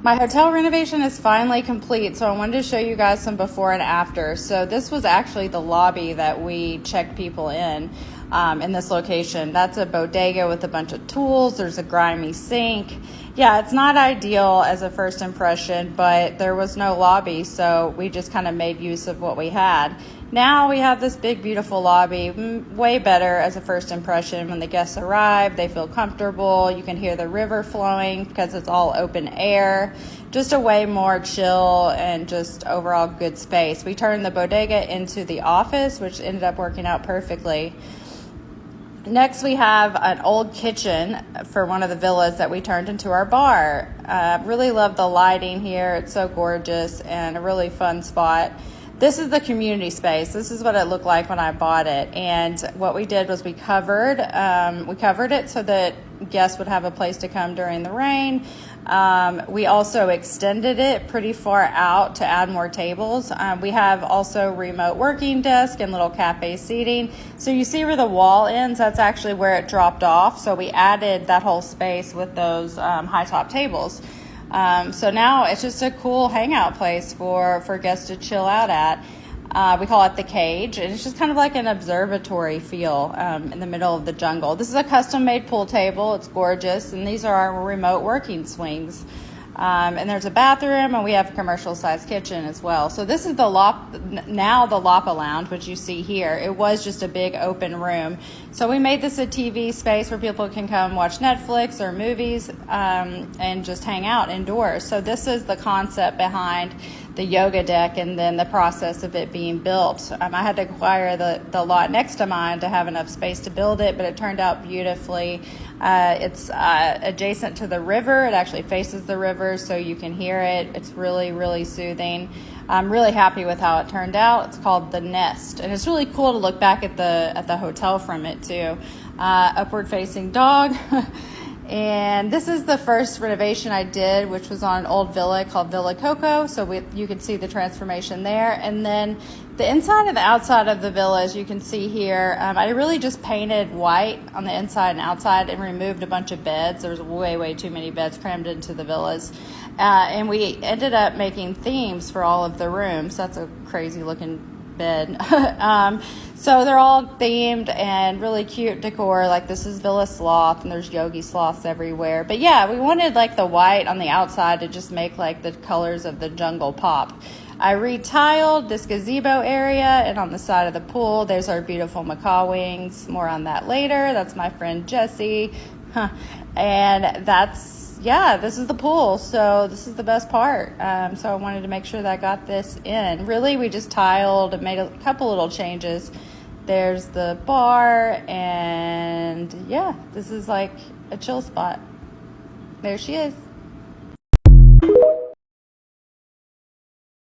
My hotel renovation is finally complete, so I wanted to show you guys some before and after. So this was actually the lobby that we checked people in this location. That's a bodega with a bunch of tools. There's a grimy sink. Yeah, it's not ideal as a first impression, but there was no lobby, so we just kind of made use of what we had. Now we have this big, beautiful lobby, way better as a first impression. When the guests arrive, they feel comfortable. You can hear the river flowing because it's all open air. Just a way more chill and just overall good space. We turned the bodega into the office, which ended up working out perfectly. Next, we have an old kitchen for one of the villas that we turned into our bar. Really love the lighting here. It's so gorgeous and a really fun spot. This is the community space. This is what it looked like when I bought it. And what we did was we covered it so that guests would have a place to come during the rain. We also extended it pretty far out to add more tables. We have also remote working desk and little cafe seating. So you see where the wall ends, that's actually where it dropped off. So we added that whole space with those high top tables. So now it's just a cool hangout place for guests to chill out at. We call it the Cage, and it's just kind of like an observatory feel in the middle of the jungle. This is a custom-made pool table. It's gorgeous, and these are our remote working swings. And there's a bathroom, and we have a commercial-sized kitchen as well. So this is the Lapa Lounge, which you see here. It was just a big open room. So we made this a TV space where people can come watch Netflix or movies and just hang out indoors. So this is the concept behind the yoga deck and then the process of it being built. I had to acquire the lot next to mine to have enough space to build it, but it turned out beautifully. It's adjacent to the river. It actually faces the river, so you can hear it. It's really, really soothing. I'm really happy with how it turned out. It's called The Nest, and it's really cool to look back at the hotel from it too. Upward facing dog. And this is the first renovation I did, which was on an old villa called Villa Coco. So you can see the transformation there. And then the inside and the outside of the villa, as you can see here, I really just painted white on the inside and outside and removed a bunch of beds. There was way, way too many beds crammed into the villas. And we ended up making themes for all of the rooms. That's a crazy looking bed. So they're all themed and really cute decor. Like this is Villa Sloth, and there's yogi sloths everywhere. But yeah, we wanted like the white on the outside to just make like the colors of the jungle pop. I retiled this gazebo area, and on the side of the pool, there's our beautiful macaw wings. More on that later. That's my friend Jessie. And this is the pool. So this is the best part. So I wanted to make sure that I got this in. Really, we just tiled and made a couple little changes. There's the bar, and yeah, this is like a chill spot. There she is.